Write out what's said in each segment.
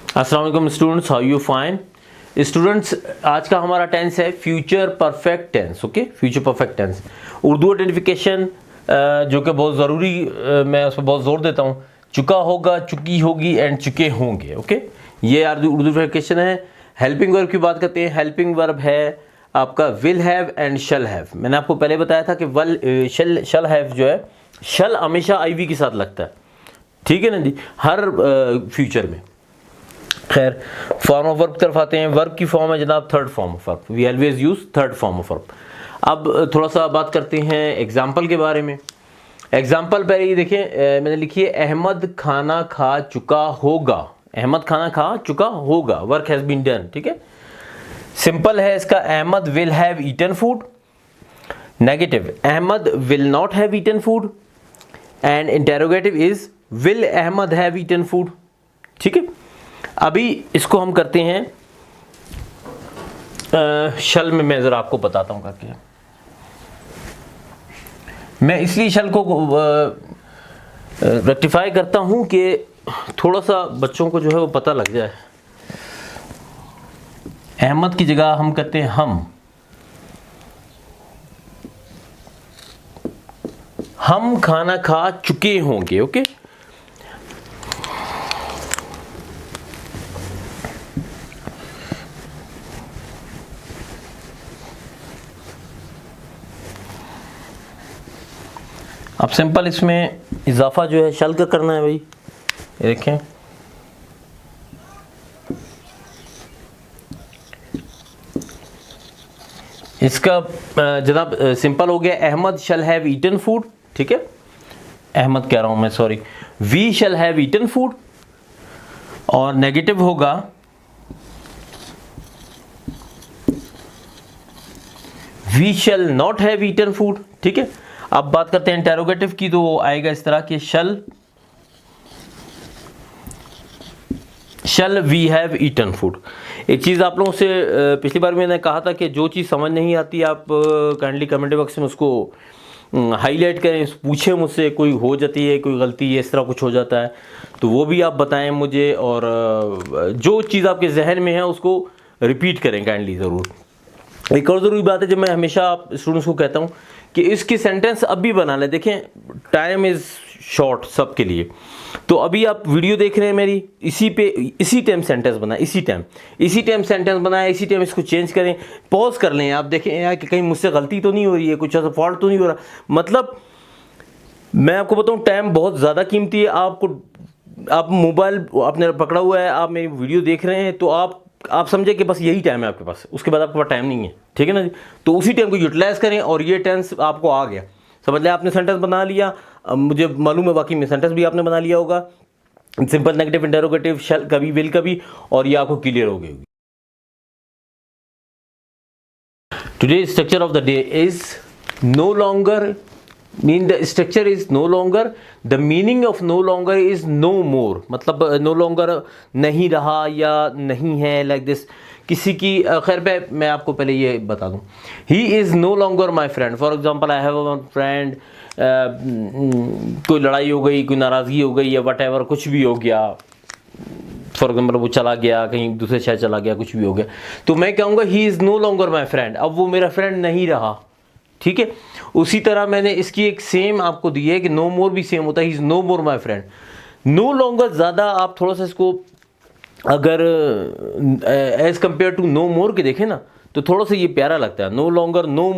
अस्सलाम वालेकुम students, how you fine. Students, आज का हमारा टेंस है future perfect tense. Okay, future perfect tense Urdu identification जो कि बहुत ज़रूरी, मैं उस पर बहुत ज़ोर देता हूँ। चुका होगा, चुकी होगी एंड चुके होंगे। ओके, ये उर्दू आइडेंटिफिकेशन है। हेल्पिंग वर्ब की बात करते हैं। हेल्पिंग वर्ब है आपका will have and shall have. मैंने आपको पहले बताया था कि शल हैव जो है, शल हमेशा आईवी के साथ लगता है, ठीक है ना जी, हर फ्यूचर में। खैर, फॉर्म ऑफ वर्ब की तरफ आते हैं। वर्ब की फॉर्म है जनाब third form of verb. We always use third form of verb. अब थोड़ा सा बात करते हैं एग्जाम्पल के बारे में। एग्जाम्पल पहले ये देखें, मैंने लिखी है अहमद खाना खा चुका होगा। अहमद खाना खा चुका होगा, वर्क हैज बीन डन। ठीक है, सिंपल है इसका, Ahmad will have eaten food. Negative, Ahmad will not have eaten food. And interrogative is will Ahmad have eaten food. ठीक है, अभी इसको हम करते हैं शल में। मैं ज़रा आपको बताता हूँ करके। मैं इसलिए शल को रेक्टिफाई करता हूँ कि थोड़ा सा बच्चों को जो है वो पता लग जाए। अहमद की जगह हम कहते हैं हम खाना खा चुके होंगे। ओके, अब सिंपल इसमें इजाफा जो है शल का करना है भाई। ये देखें, इसका जनाब सिंपल हो गया, Ahmad shall have eaten food. ठीक है, अहमद कह रहा हूं मैं, sorry, we shall have eaten food. और नेगेटिव होगा we shall not have eaten food. ठीक है, अब बात करते हैं इंटेरोगेटिव की, तो आएगा इस तरह कि shall we have eaten food. एक चीज़ आप लोगों से पिछली बार मैंने कहा था कि जो चीज़ समझ नहीं आती आप काइंडली कमेंट बॉक्स में उसको हाईलाइट करें, पूछें मुझसे, कोई हो जाती है कोई गलती है, इस तरह कुछ हो जाता है तो वो भी आप बताएं मुझे। और जो चीज़ आपके जहन में है उसको रिपीट करें काइंडली ज़रूर। एक और ज़रूरी बात है, जब मैं हमेशा स्टूडेंट्स को कहता हूँ कि इसकी सेंटेंस अभी बना लें। देखें, टाइम इज़ शॉर्ट सबके लिए, तो अभी आप वीडियो देख रहे हैं मेरी, इसी टाइम सेंटेंस बनाएं, इसी टाइम सेंटेंस बनाएं, इसी टाइम इसको चेंज करें, पॉज कर लें, आप देखें यार कि कहीं मुझसे गलती तो नहीं हो रही है, कुछ ऐसा फॉल्ट तो नहीं हो रहा। मतलब मैं आपको बताऊँ, टाइम बहुत ज़्यादा कीमती है। आप मोबाइल आपने पकड़ा हुआ है, आप मेरी वीडियो देख रहे हैं, तो आप समझे कि बस यही टाइम है आपके पास, उसके बाद आपके पास टाइम नहीं है। ठीक है ना जी, तो उसी टाइम को यूटिलाइज करें। और ये टेंस आपको आ गया, समझ लें, आपने सेंटेंस बना लिया। मुझे मालूम है बाकी में सेंटेंस भी आपने बना लिया होगा। सिंपल, नेगेटिव, इंटेरोगेटिव, शल कभी, विल कभी, और ये आपको क्लियर हो गई होगी। Today structure of the day is no longer, mean the structure is no longer, the meaning of no longer is no more. मतलब नो लॉन्गर नहीं रहा या नहीं है, लाइक दिस। किसी की खैर पे मैं आपको पहले ये बता दूं, he is no longer my friend. For example, I have a friend, कोई लड़ाई हो गई, कोई नाराज़गी हो गई या वट एवर, कुछ भी हो गया, फॉर एग्जाम्पल वो चला गया कहीं दूसरे शहर चला गया, कुछ भी हो गया, तो मैं कहूँगा he is no longer my friend. अब वो मेरा फ्रेंड नहीं रहा। ठीक है, उसी तरह मैंने इसकी एक सेम आपको दी है कि नो मोर भी सेम होता है, he is no more my friend. No longer ज़्यादा आप थोड़ा सा इसको अगर as compare to no more के देखें ना, तो थोड़ा सा ये प्यारा लगता है। नो लॉन्गर, नो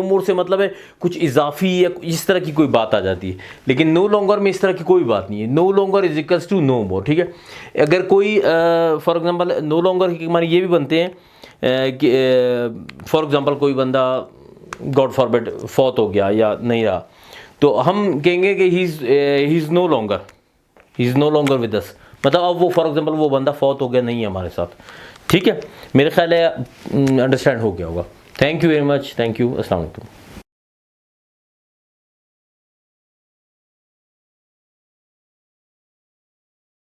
मोर से मतलब है कुछ इजाफी या इस तरह की कोई बात आ जाती है, लेकिन नो लॉन्गर में इस तरह की कोई बात नहीं है। No longer is equals to no more. ठीक है, अगर कोई फॉर एग्जांपल नो लॉन्गर के माने ये भी बनते हैं कि फॉर एग्जांपल कोई बंदा गॉड फॉरबिड फौत हो गया या नहीं रहा, तो हम कहेंगे कि he is no longer with us. मतलब अब वो फॉर एग्जांपल वो बंदा फौत हो गया, नहीं है हमारे साथ। ठीक है, मेरे ख्याल है अंडरस्टैंड हो गया होगा। Thank you very much, thank you, अस्सलाम वालेकुम।